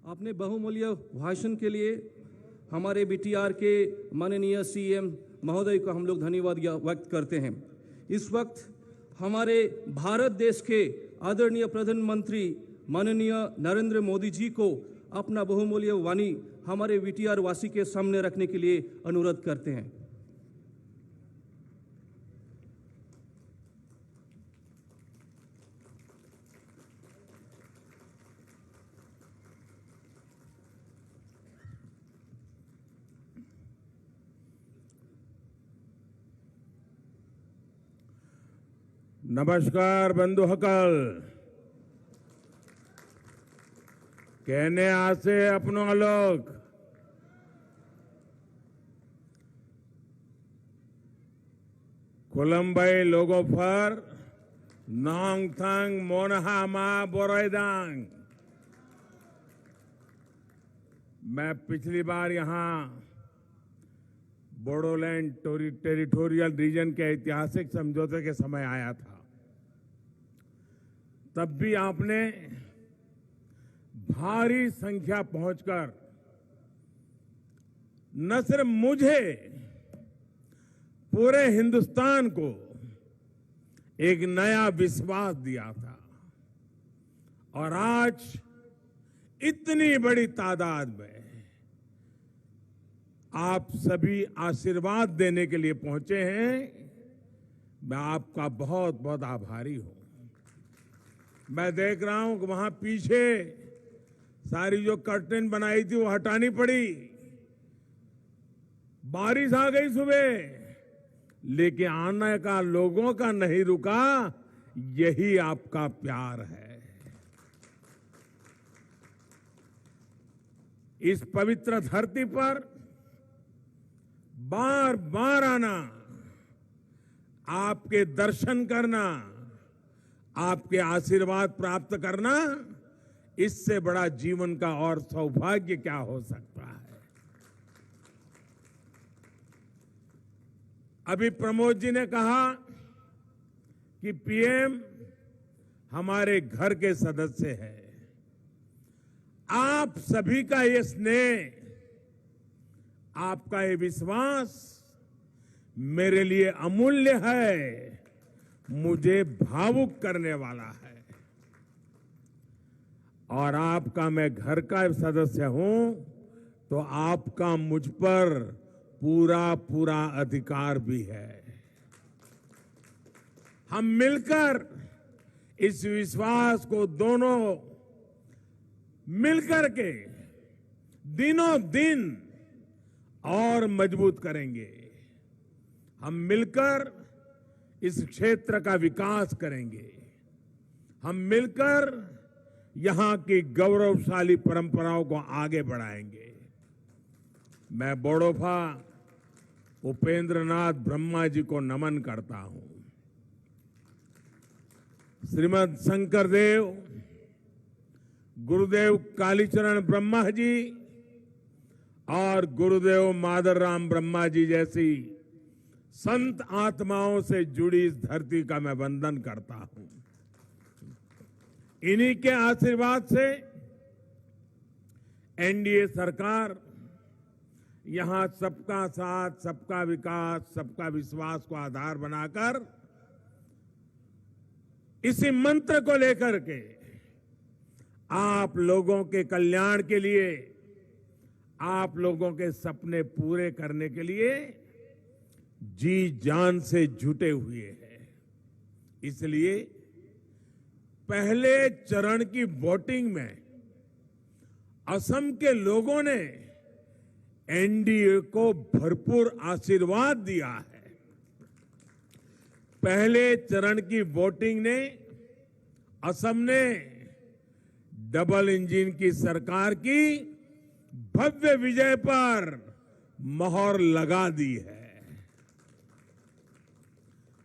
अपने बहुमूल्य भाषण के लिए हमारे बीटीआर के माननीय सीएम महोदय को हम लोग धन्यवाद व्यक्त करते हैं। इस वक्त हमारे भारत देश के आदरणीय प्रधानमंत्री माननीय नरेंद्र मोदी जी को अपना बहुमूल्य वाणी हमारे बीटीआर वासी के सामने रखने के लिए अनुरोध करते हैं। नमस्कार बंधुहकल। कहने आसे अपनों लोग कोलंबई लोगों पर नोंगथंग मोनहा मा बोराइदांग। मैं पिछली बार यहां बोडोलैंड टेरिटोरियल रीजन के ऐतिहासिक समझौते के समय आया था। तब भी आपने भारी संख्या पहुंचकर न सिर्फ मुझे, पूरे हिंदुस्तान को एक नया विश्वास दिया था। और आज इतनी बड़ी तादाद में आप सभी आशीर्वाद देने के लिए पहुंचे हैं। मैं आपका बहुत बहुत आभारी हूं। मैं देख रहा हूं कि वहां पीछे सारी जो कर्टेन बनाई थी वो हटानी पड़ी। बारिश आ गई सुबह, लेकिन आने का लोगों का नहीं रुका। यही आपका प्यार है। इस पवित्र धरती पर बार बार आना, आपके दर्शन करना, आपके आशीर्वाद प्राप्त करना, इससे बड़ा जीवन का और सौभाग्य क्या हो सकता है। अभी प्रमोद जी ने कहा कि पीएम हमारे घर के सदस्य है। आप सभी का ये स्नेह, आपका ये विश्वास मेरे लिए अमूल्य है, मुझे भावुक करने वाला है। और आपका मैं घर का सदस्य हूं तो आपका मुझ पर पूरा पूरा अधिकार भी है। हम मिलकर इस विश्वास को दोनों मिलकर के दिनों दिन और मजबूत करेंगे। हम मिलकर इस क्षेत्र का विकास करेंगे। हम मिलकर यहां की गौरवशाली परंपराओं को आगे बढ़ाएंगे। मैं बोडोफा उपेंद्र नाथ ब्रह्मा जी को नमन करता हूं। श्रीमद शंकरदेव, गुरुदेव कालीचरण ब्रह्मा जी और गुरुदेव मादरराम ब्रह्मा जी जैसी संत आत्माओं से जुड़ी इस धरती का मैं वंदन करता हूं। इन्हीं के आशीर्वाद से एनडीए सरकार यहां सबका साथ, सबका विकास, सबका विश्वास को आधार बनाकर इसी मंत्र को लेकर के आप लोगों के कल्याण के लिए, आप लोगों के सपने पूरे करने के लिए जी जान से जुटे हुए हैं। इसलिए पहले चरण की वोटिंग में असम के लोगों ने एनडीए को भरपूर आशीर्वाद दिया है। पहले चरण की वोटिंग ने असम ने डबल इंजन की सरकार की भव्य विजय पर मोहर लगा दी है।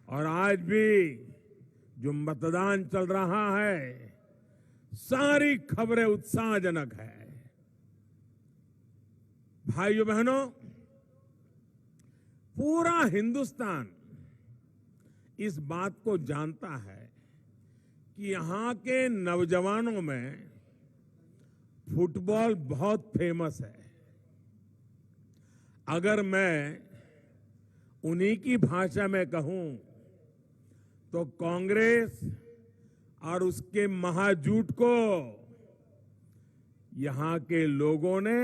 और आज भी जो मतदान चल रहा है, सारी खबरें उत्साहजनक है। भाइयों बहनों, पूरा हिंदुस्तान इस बात को जानता है कि यहां के नौजवानों में फुटबॉल बहुत फेमस है। अगर मैं उन्हीं की भाषा में कहूं तो कांग्रेस और उसके महाजूट को यहां के लोगों ने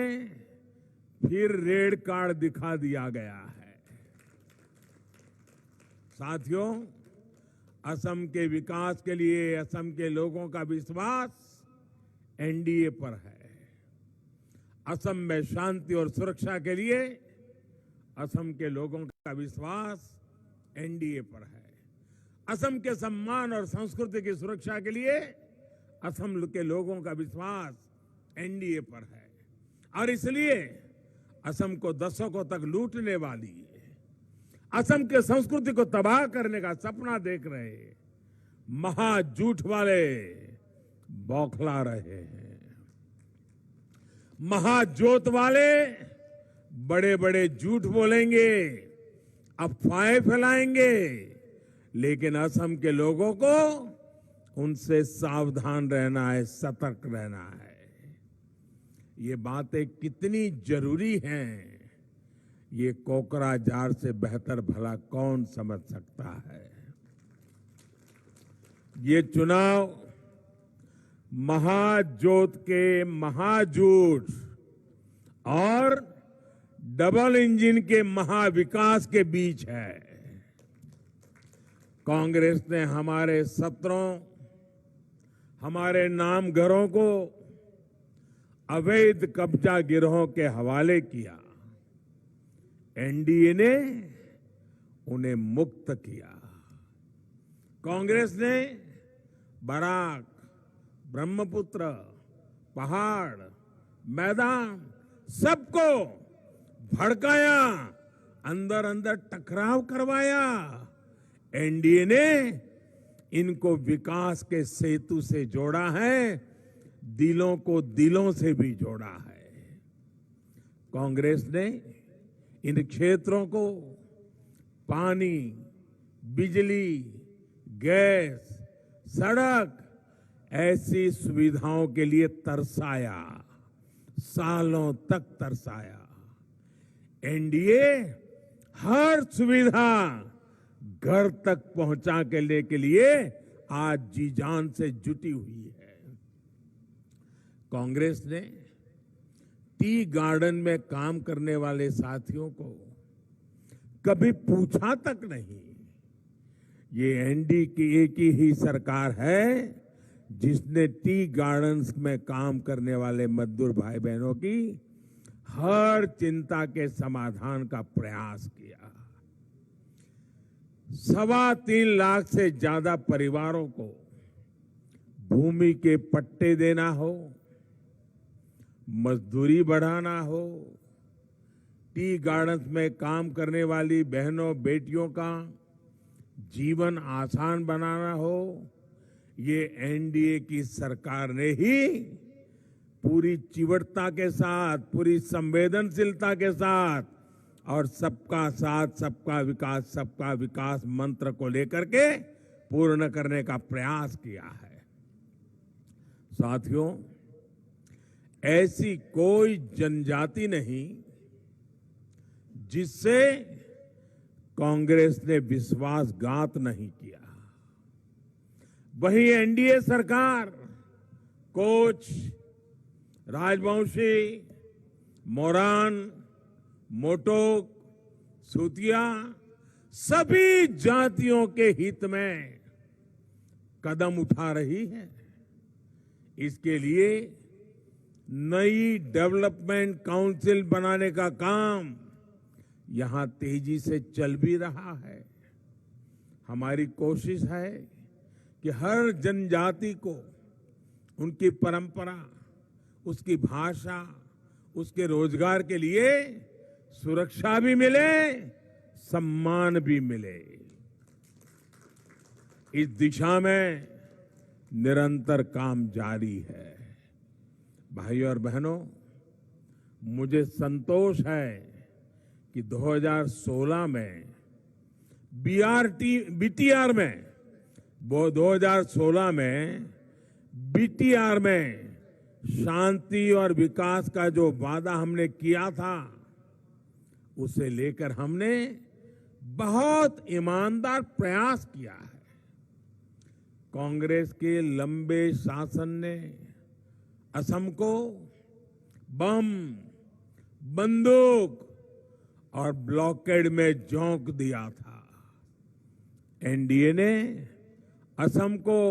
फिर रेड कार्ड दिखा दिया गया है। साथियों, असम के विकास के लिए असम के लोगों का विश्वास एनडीए पर है। असम में शांति और सुरक्षा के लिए असम के लोगों का विश्वास एनडीए पर है। असम के सम्मान और संस्कृति की सुरक्षा के लिए असम के लोगों का विश्वास एनडीए पर है। और इसलिए असम को दशकों तक लूटने वाली, असम के संस्कृति को तबाह करने का सपना देख रहे महाझूठ वाले बौखला रहे हैं। महाजोत वाले बड़े बड़े झूठ बोलेंगे, अफवाहें फैलाएंगे, लेकिन असम के लोगों को उनसे सावधान रहना है, सतर्क रहना है। ये बातें कितनी जरूरी हैं, ये कोकराझार से बेहतर भला कौन समझ सकता है। ये चुनाव महाजोत के महाझूठ और डबल इंजन के महाविकास के बीच है। कांग्रेस ने हमारे सत्रों, हमारे नामघरों को अवैध कब्जा गिरोहों के हवाले किया। एनडीए ने उन्हें मुक्त किया। कांग्रेस ने बराक, ब्रह्मपुत्र, पहाड़, मैदान सबको भड़काया, अंदर अंदर टकराव करवाया। एनडीए ने इनको विकास के सेतु से जोड़ा है, दिलों को दिलों से भी जोड़ा है। कांग्रेस ने इन क्षेत्रों को पानी, बिजली, गैस, सड़क ऐसी सुविधाओं के लिए तरसाया, सालों तक तरसाया। एनडीए हर सुविधा घर तक पहुंचाने के लिए आज जी जान से जुटी हुई है। कांग्रेस ने टी गार्डन में काम करने वाले साथियों को कभी पूछा तक नहीं। ये एनडीए की एक ही सरकार है जिसने टी गार्डन्स में काम करने वाले मजदूर भाई बहनों की हर चिंता के समाधान का प्रयास किया। 3.25 लाख से ज्यादा परिवारों को भूमि के पट्टे देना हो, मजदूरी बढ़ाना हो, टी गार्डन्स में काम करने वाली बहनों बेटियों का जीवन आसान बनाना हो, ये एनडीए की सरकार ने ही पूरी चिवटता के साथ, पूरी संवेदनशीलता के साथ और सबका साथ, सबका विकास मंत्र को लेकर के पूर्ण करने का प्रयास किया है। साथियों, ऐसी कोई जनजाति नहीं जिससे कांग्रेस ने विश्वासघात नहीं किया। वही एनडीए सरकार कोच, राजवंशी, मोरान, मोटोक, सूतिया सभी जातियों के हित में कदम उठा रही है। इसके लिए नई डेवलपमेंट काउंसिल बनाने का काम यहां तेजी से चल भी रहा है। हमारी कोशिश है कि हर जनजाति को उनकी परंपरा, उसकी भाषा, उसके रोजगार के लिए सुरक्षा भी मिले, सम्मान भी मिले। इस दिशा में निरंतर काम जारी है। भाइयों और बहनों, मुझे संतोष है कि 2016 में बीटीआर में 2016 में बीटीआर में शांति और विकास का जो वादा हमने किया था, उसे लेकर हमने बहुत ईमानदार प्रयास किया है। कांग्रेस के लंबे शासन ने असम को बम, बंदूक और ब्लॉकेड में झोंक दिया था। एनडीए ने असम को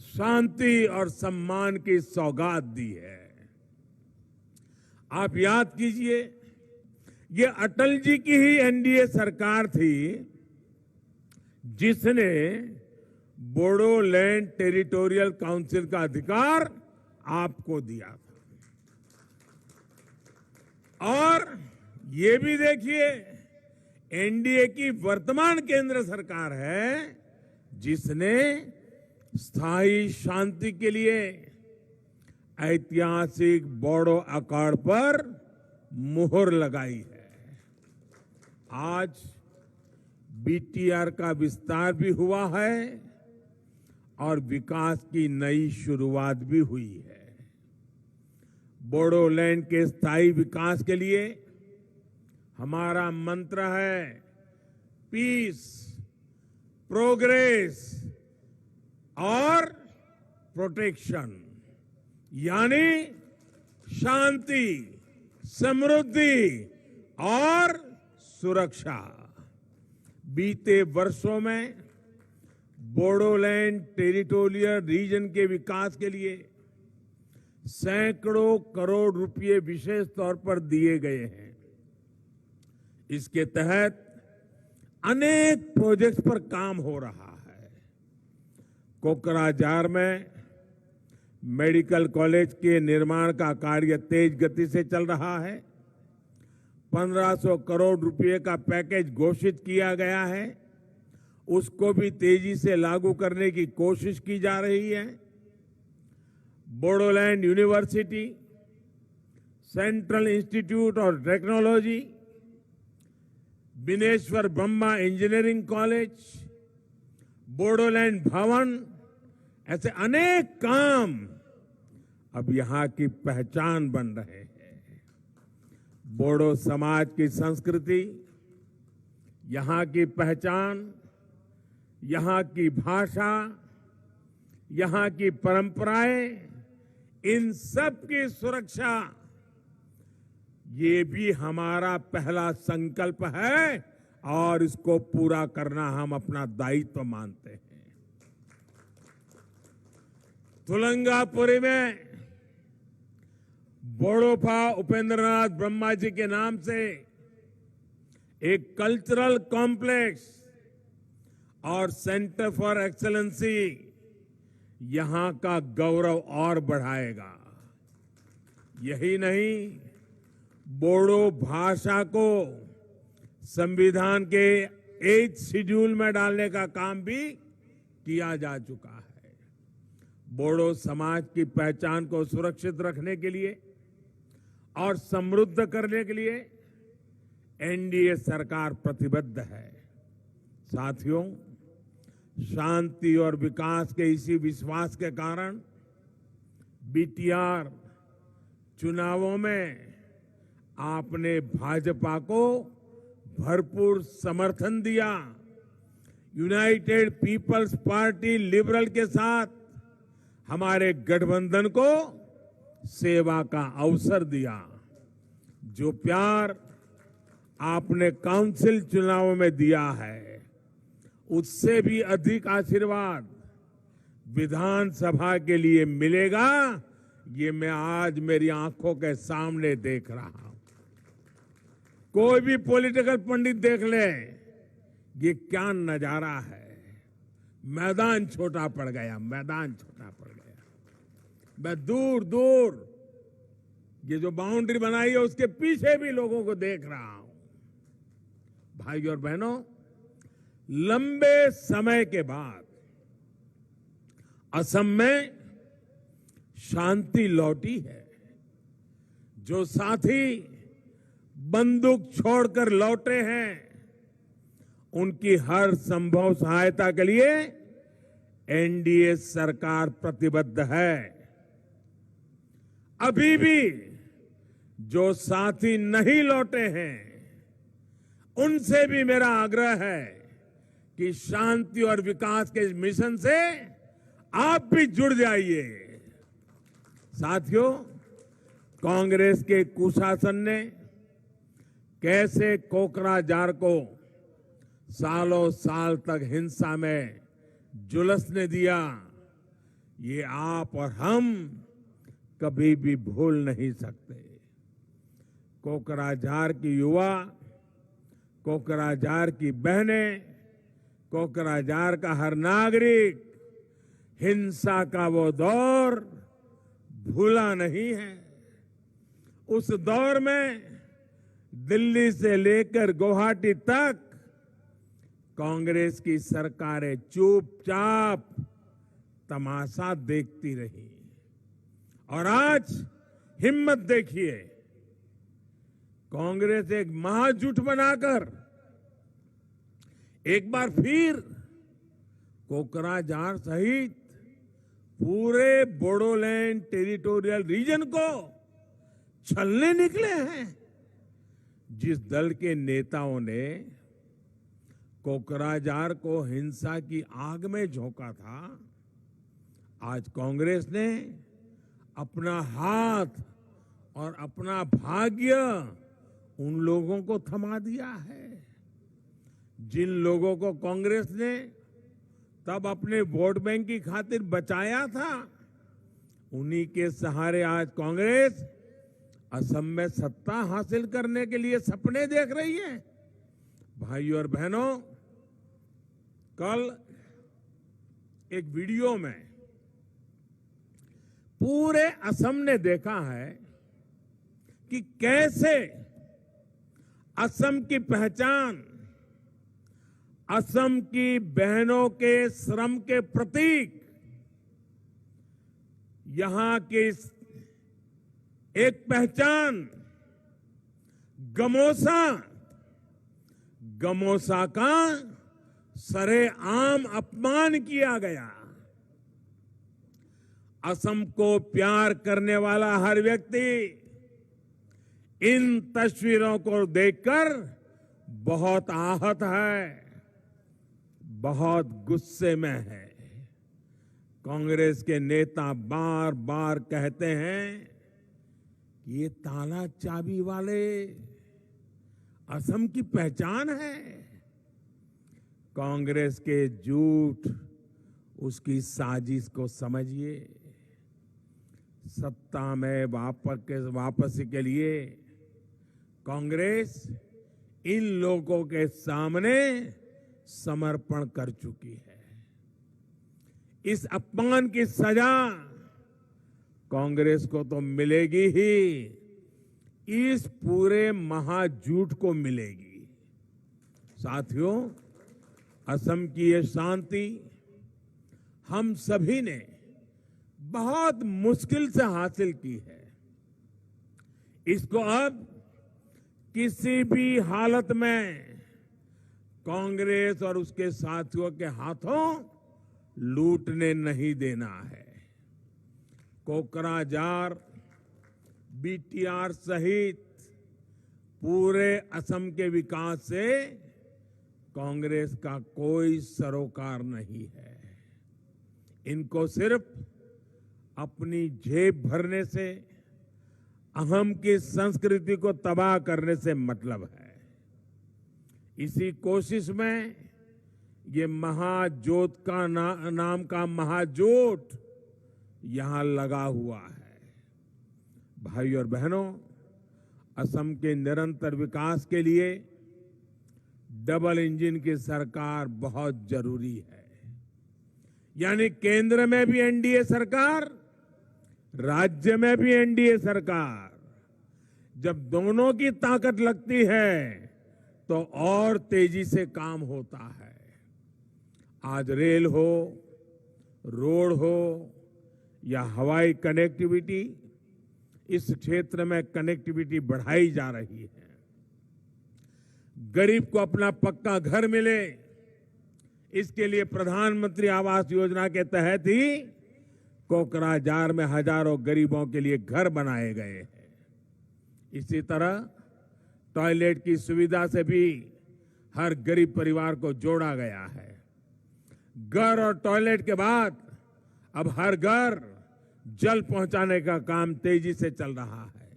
शांति और सम्मान की सौगात दी है। आप याद कीजिए, ये अटल जी की ही एनडीए सरकार थी जिसने बोडोलैंड टेरिटोरियल काउंसिल का अधिकार आपको दिया था। और ये भी देखिए, एनडीए की वर्तमान केंद्र सरकार है जिसने स्थायी शांति के लिए ऐतिहासिक बोडो अकॉर्ड पर मुहर लगाई है। आज बीटीआर का विस्तार भी हुआ है और विकास की नई शुरुआत भी हुई है। बोडोलैंड के स्थायी विकास के लिए हमारा मंत्र है पीस, प्रोग्रेस और प्रोटेक्शन, यानी शांति, समृद्धि और सुरक्षा। बीते वर्षों में बोडोलैंड टेरिटोरियल रीजन के विकास के लिए सैकड़ों करोड़ रुपए विशेष तौर पर दिए गए हैं। इसके तहत अनेक प्रोजेक्ट्स पर काम हो रहा है। कोकराझार में मेडिकल कॉलेज के निर्माण का कार्य तेज गति से चल रहा है। 1500 करोड़ रुपए का पैकेज घोषित किया गया है, उसको भी तेजी से लागू करने की कोशिश की जा रही है। Bodoland university, central institute of technology, Bineshwar Brahma engineering college, Bodoland भवन, ऐसे अनेक काम अब यहां की पहचान बन रहे हैं। बोडो समाज की संस्कृति, यहां की पहचान, यहां की भाषा, यहां की परंपराएं, इन सब की सुरक्षा, ये भी हमारा पहला संकल्प है और इसको पूरा करना हम अपना दायित्व मानते हैं। तुलंगापुरी में बोडोफा उपेंद्रनाथ ब्रह्मा जी के नाम से एक कल्चरल कॉम्प्लेक्स और सेंटर फॉर एक्सेलेंसी यहां का गौरव और बढ़ाएगा। यही नहीं, बोडो भाषा को संविधान के 8th शेड्यूल में डालने का काम भी किया जा चुका है। बोडो समाज की पहचान को सुरक्षित रखने के लिए और समृद्ध करने के लिए एनडीए सरकार प्रतिबद्ध है। साथियों, शांति और विकास के इसी विश्वास के कारण बीटीआर चुनावों में आपने भाजपा को भरपूर समर्थन दिया। यूनाइटेड पीपल्स पार्टी लिबरल के साथ हमारे गठबंधन को सेवा का अवसर दिया। जो प्यार आपने काउंसिल चुनावों में दिया है, उससे भी अधिक आशीर्वाद विधानसभा के लिए मिलेगा, ये मैं आज मेरी आंखों के सामने देख रहा हूं। कोई भी पॉलिटिकल पंडित देख ले, ये क्या नजारा है। मैदान छोटा पड़ गया, मैदान छोटा पड़ गया। मैं दूर दूर ये जो बाउंड्री बनाई है उसके पीछे भी लोगों को देख रहा हूं। भाई और बहनों, लंबे समय के बाद असम में शांति लौटी है। जो साथी बंदूक छोड़कर लौटे हैं, उनकी हर संभव सहायता के लिए एनडीए सरकार प्रतिबद्ध है। अभी भी जो साथी नहीं लौटे हैं, उनसे भी मेरा आग्रह है कि शांति और विकास के इस मिशन से आप भी जुड़ जाइए। साथियों, कांग्रेस के कुशासन ने कैसे कोकराझार को सालों साल तक हिंसा में झुलसने दिया, ये आप और हम कभी भी भूल नहीं सकते। कोकराझार की युवा, कोकराझार की बहनें, कोकराझार का हर नागरिक हिंसा का वो दौर भूला नहीं है। उस दौर में दिल्ली से लेकर गुवाहाटी तक कांग्रेस की सरकारें चुपचाप तमाशा देखती रही। और आज हिम्मत देखिए, कांग्रेस एक महाजुट बनाकर एक बार फिर कोकराझार सहित पूरे बोडोलैंड टेरिटोरियल रीजन को छलने निकले हैं। जिस दल के नेताओं ने कोकराझार को हिंसा की आग में झोंका था, आज कांग्रेस ने अपना हाथ और अपना भाग्य उन लोगों को थमा दिया है। जिन लोगों को कांग्रेस ने तब अपने वोट बैंक की खातिर बचाया था, उन्हीं के सहारे आज कांग्रेस असम में सत्ता हासिल करने के लिए सपने देख रही है। भाइयों और बहनों, कल एक वीडियो में पूरे असम ने देखा है कि कैसे असम की पहचान, असम की बहनों के श्रम के प्रतीक, यहां की एक पहचान गमोसा, गमोसा का सरेआम अपमान किया गया। असम को प्यार करने वाला हर व्यक्ति इन तस्वीरों को देखकर बहुत आहत है, बहुत गुस्से में है। कांग्रेस के नेता बार बार कहते हैं कि ये ताला चाबी वाले असम की पहचान है। कांग्रेस के झूठ, उसकी साजिश को समझिए। सत्ता में वापसी के लिए कांग्रेस इन लोगों के सामने समर्पण कर चुकी है। इस अपमान की सजा कांग्रेस को तो मिलेगी ही, इस पूरे महाझूठ को मिलेगी। साथियों, असम की ये शांति हम सभी ने बहुत मुश्किल से हासिल की है। इसको अब किसी भी हालत में कांग्रेस और उसके साथियों के हाथों लूटने नहीं देना है। कोकराझार, बीटीआर सहित पूरे असम के विकास से कांग्रेस का कोई सरोकार नहीं है। इनको सिर्फ अपनी जेब भरने से, अहम की संस्कृति को तबाह करने से मतलब है। इसी कोशिश में ये महाजोत का नाम का महाजोट यहां लगा हुआ है। भाइयों और बहनों, असम के निरंतर विकास के लिए डबल इंजन की सरकार बहुत जरूरी है। यानी केंद्र में भी एनडीए सरकार, राज्य में भी एनडीए सरकार। जब दोनों की ताकत लगती है तो और तेजी से काम होता है। आज रेल हो, रोड हो या हवाई कनेक्टिविटी, इस क्षेत्र में कनेक्टिविटी बढ़ाई जा रही है। गरीब को अपना पक्का घर मिले, इसके लिए प्रधानमंत्री आवास योजना के तहत ही कोकराझार में हजारों गरीबों के लिए घर बनाए गए हैं। इसी तरह टॉयलेट की सुविधा से भी हर गरीब परिवार को जोड़ा गया है। घर और टॉयलेट के बाद अब हर घर जल पहुंचाने का काम तेजी से चल रहा है।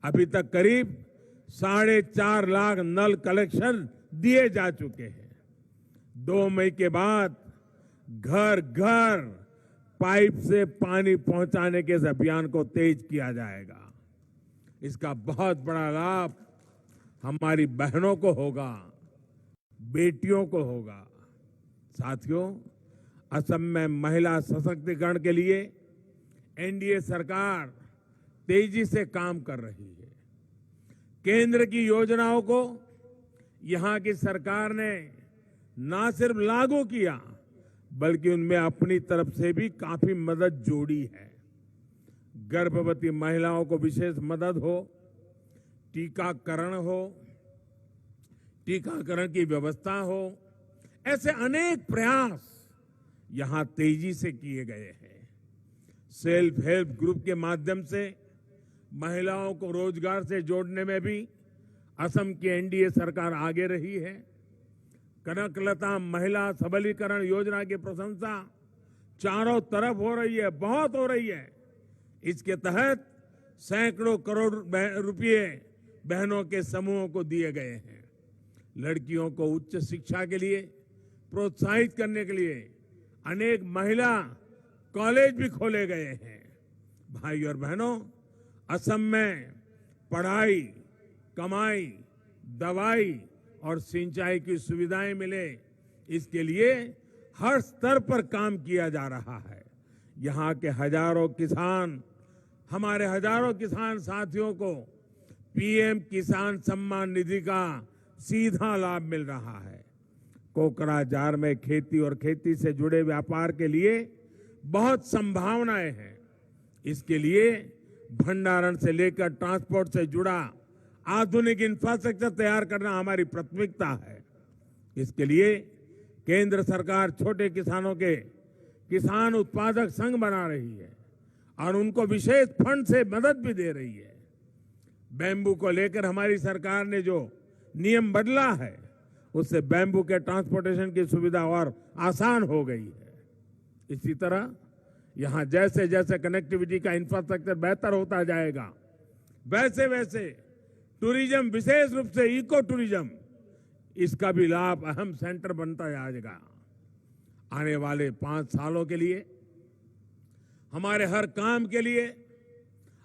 अभी तक करीब 4.5 लाख नल कलेक्शन दिए जा चुके हैं। 2 मई के बाद घर घर पाइप से पानी पहुंचाने के इस अभियान को तेज किया जाएगा। इसका बहुत बड़ा लाभ हमारी बहनों को होगा, बेटियों को होगा। साथियों, असम में महिला सशक्तिकरण के लिए एनडीए सरकार तेजी से काम कर रही है। केंद्र की योजनाओं को यहां की सरकार ने ना सिर्फ लागू किया, बल्कि उनमें अपनी तरफ से भी काफी मदद जोड़ी है। गर्भवती महिलाओं को विशेष मदद हो, टीकाकरण की व्यवस्था हो, ऐसे अनेक प्रयास यहां तेजी से किए गए हैं। सेल्फ हेल्प ग्रुप के माध्यम से महिलाओं को रोजगार से जोड़ने में भी असम की एनडीए सरकार आगे रही है। कनकलता महिला सबलीकरण योजना की प्रशंसा चारों तरफ हो रही है, बहुत हो रही है। इसके तहत सैकड़ों करोड़ रुपए बहनों के समूहों को दिए गए हैं। लड़कियों को उच्च शिक्षा के लिए प्रोत्साहित करने के लिए अनेक महिला कॉलेज भी खोले गए हैं। भाई और बहनों, असम में पढ़ाई, कमाई, दवाई और सिंचाई की सुविधाएं मिले, इसके लिए हर स्तर पर काम किया जा रहा है। यहाँ के हमारे हजारों किसान साथियों को पीएम किसान सम्मान निधि का सीधा लाभ मिल रहा है। कोकराझार में खेती और खेती से जुड़े व्यापार के लिए बहुत संभावनाएं हैं। इसके लिए भंडारण से लेकर ट्रांसपोर्ट से जुड़ा आधुनिक इंफ्रास्ट्रक्चर तैयार करना हमारी प्राथमिकता है। इसके लिए केंद्र सरकार छोटे किसानों के किसान उत्पादक संघ बना रही है और उनको विशेष फंड से मदद भी दे रही है। बैम्बू को लेकर हमारी सरकार ने जो नियम बदला है, उससे बैम्बू के ट्रांसपोर्टेशन की सुविधा और आसान हो गई है। इसी तरह यहां जैसे जैसे कनेक्टिविटी का इंफ्रास्ट्रक्चर बेहतर होता जाएगा, वैसे वैसे टूरिज्म, विशेष रूप से इको टूरिज्म, इसका भी लाभ अहम सेंटर बनता जाएगा। आने वाले 5 सालों के लिए हमारे हर काम के लिए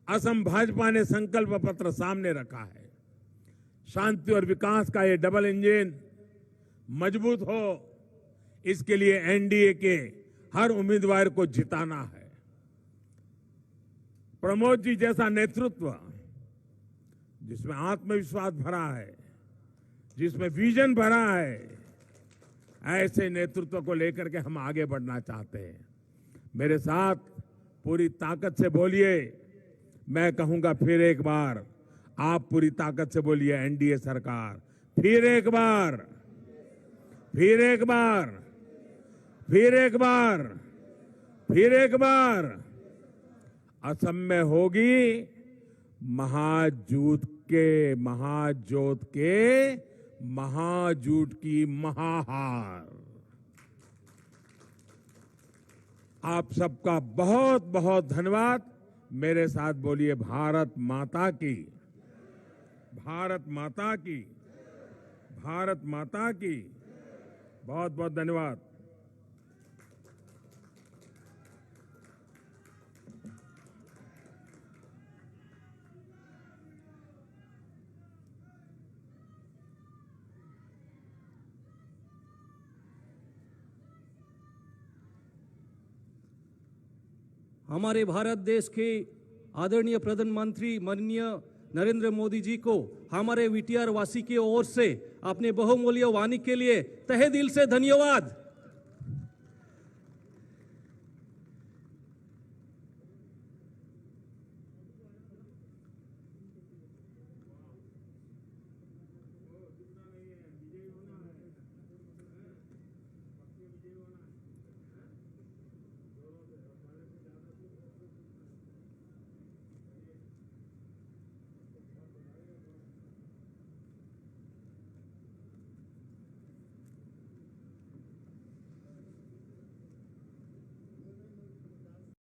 असम भाजपा ने संकल्प पत्र सामने रखा है। शांति और विकास का ये डबल इंजन मजबूत हो, इसके लिए एनडीए के हर उम्मीदवार को जिताना है। प्रमोद जी जैसा नेतृत्व, जिसमें आत्मविश्वास भरा है, जिसमें विजन भरा है, ऐसे नेतृत्व को लेकर के हम आगे बढ़ना चाहते हैं। मेरे साथ पूरी ताकत से बोलिए। मैं कहूंगा फिर एक बार, आप पूरी ताकत से बोलिए, एनडीए सरकार। फिर एक बार, फिर एक बार, फिर एक बार, फिर एक बार। असम में होगी महाजूट की महाहार। आप सबका बहुत बहुत धन्यवाद। मेरे साथ बोलिए, भारत माता की, भारत माता की, भारत माता की। बहुत बहुत धन्यवाद। हमारे भारत देश के आदरणीय प्रधानमंत्री माननीय नरेंद्र मोदी जी को हमारे वीटीआर वासी की ओर से अपने बहुमूल्य वाणी के लिए तहे दिल से धन्यवाद।